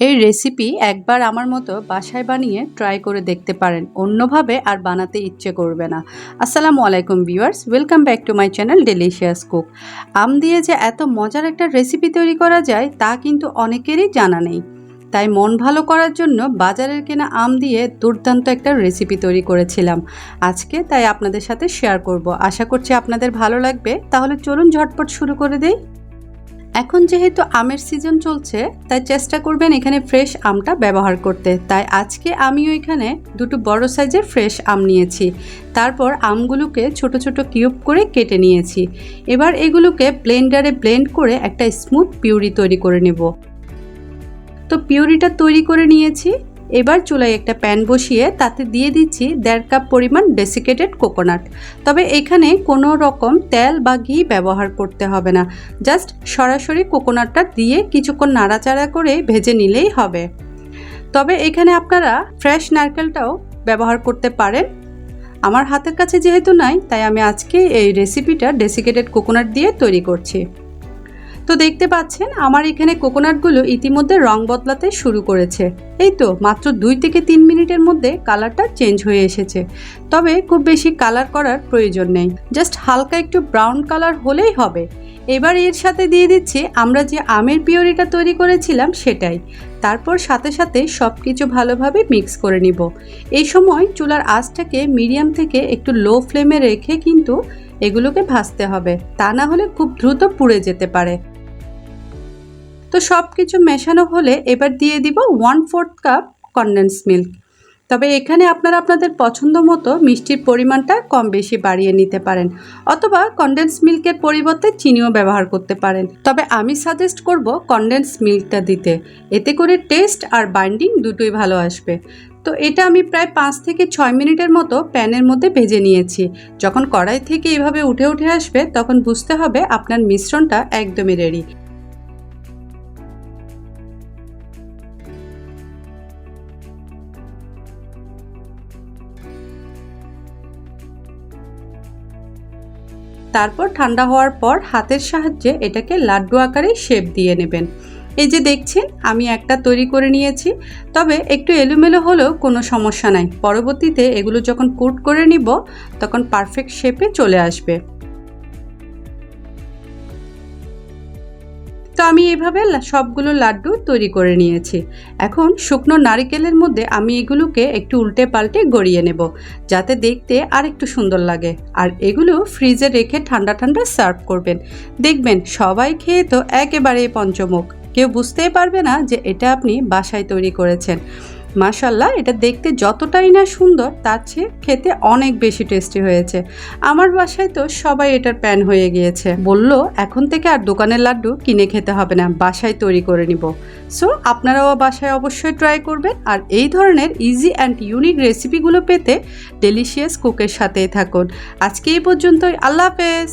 এই রেসিপি একবার আমার মতো বাসায় বানিয়ে ট্রাই করে দেখতে পারেন, অন্যভাবে আর বানাতে ইচ্ছে করবে না। আসসালামু আলাইকুম viewers, welcome back to my channel delicious cook. আম দিয়ে যে এত মজার একটা রেসিপি তৈরি করা যায় তা কিন্তু অনেকেরই জানা নেই। তাই মন ভালো করার জন্য বাজারের কেনা আম দিয়ে দুর্দান্ত একটা রেসিপি তৈরি করেছিলাম আজকে, তাই আপনাদের সাথে শেয়ার করব। আশা করছি আপনাদের ভালো লাগবে। তাহলে চলুন ঝটপট শুরু করে দেই। এখন যেহেতু আমের সিজন চলছে, তাই চেষ্টা করবেন এখানে ফ্রেশ আমটা ব্যবহার করতে। তাই আজকে আমিও এখানে দুটো বড় সাইজের ফ্রেশ আম নিয়েছি। তারপর আমগুলোকে ছোট ছোট কিউব করে কেটে নিয়েছি। এবার এগুলোকে ব্লেন্ডারে ব্লেন্ড করে একটা স্মুথ পিউরি তৈরি করে নেব। তো পিউরিটা তৈরি করে নিয়েছি। এবার চুলায় একটা প্যান বসিয়ে তাতে দিয়ে দিচ্ছি 1.5 কাপ পরিমাণ ডেসিকেটেড কোকোনাট। তবে এখানে কোনো রকম তেল বা ঘি ব্যবহার করতে হবে না, জাস্ট সরাসরি কোকোনাটটা দিয়ে কিছুক্ষণ নাড়াচাড়া করে ভেজে নিলেই হবে। তবে এখানে আপনারা ফ্রেশ নারকেলটাও ব্যবহার করতে পারেন। আমার হাতের কাছে যেহেতু নাই, তাই আমি আজকে এই রেসিপিটা ডেসিকেটেড কোকোনাট দিয়ে তৈরি করছি। তো দেখতে পাচ্ছেন আমার এখানে কোকোনাটগুলো ইতিমধ্যে রং বদলাতে শুরু করেছে। এই তো মাত্র 2 থেকে 3 মিনিটের মধ্যে কালারটা চেঞ্জ হয়ে এসেছে। তবে খুব বেশি কালার করার প্রয়োজন নেই, জাস্ট হালকা একটু ব্রাউন কালার হলেই হবে। এবার এর সাথে দিয়ে দিচ্ছি আমরা যে আমের পিউরিটা তৈরি করেছিলাম সেটাই। তারপর সাথে সাথে সব কিছু ভালোভাবে মিক্স করে নিব। এই সময় চুলার আঁচটাকে মিডিয়াম থেকে একটু লো ফ্লেমে রেখে কিন্তু এগুলোকে ভাজতে হবে, তা না হলে খুব দ্রুত পুড়ে যেতে পারে। তো সব কিছু মেশানো হলে এবার দিয়ে দিব 1/4 কাপ কনডেন্স মিল্ক। তবে এখানে আপনারা আপনাদের পছন্দ মতো মিষ্টির পরিমাণটা কম বেশি বাড়িয়ে নিতে পারেন, অথবা কনডেন্স মিল্কের পরিবর্তে চিনিও ব্যবহার করতে পারেন। তবে আমি সাজেস্ট করব কনডেন্স মিল্কটা দিতে, এতে করে টেস্ট আর বাইন্ডিং দুটোই ভালো আসবে। তো এটা আমি প্রায় 5 থেকে 6 মিনিটের মতো প্যানের মধ্যে ভেজে নিয়েছি। যখন কড়াই থেকে এভাবে উঠে আসবে তখন বুঝতে হবে আপনার মিশ্রণটা একদমই রেডি। তারপর ঠান্ডা হওয়ার পর হাতের সাহায্যে এটাকে লাড্ডু আকারে শেপ দিয়ে নেবেন। এই যে দেখছেন আমি একটা তৈরি করে নিয়েছি। তবে একটু এলোমেলো হলেও কোনো সমস্যা নাই, পরবর্তীতে এগুলো যখন কুট করে নিব তখন পারফেক্ট শেপে চলে আসবে। তো আমি এভাবে সবগুলো লাড্ডু তৈরি করে নিয়েছি। এখন শুকনো নারকেলের মধ্যে আমি এগুলোকে একটু উল্টে পাল্টে গড়িয়ে নেব, যাতে দেখতে আর একটু সুন্দর লাগে। আর এগুলো ফ্রিজে রেখে ঠান্ডা ঠান্ডা সার্ভ করবেন। দেখবেন সবাই খেয়ে তো একেবারে পঞ্চমুখ, কেউ বুঝতেই পারবে না যে এটা আপনি বাসায় তৈরি করেছেন। মাশাল্লাহ, এটা দেখতে যতটাই না সুন্দর, তার চেয়ে খেতে অনেক বেশি টেস্টি হয়েছে। আমার বাসায় তো সবাই এটার প্যান হয়ে গিয়েছে, বলল এখন থেকে আর দোকানের লাড্ডু কিনে খেতে হবে না, বাসায় তৈরি করে নিব। সো আপনারাও বাসায় অবশ্যই ট্রাই করবেন। আর এই ধরনের ইজি অ্যান্ড ইউনিক রেসিপিগুলো পেতে ডেলিশিয়াস কুকের সাথেই থাকুন। আজকে এই পর্যন্তই, আল্লাহ হাফেজ।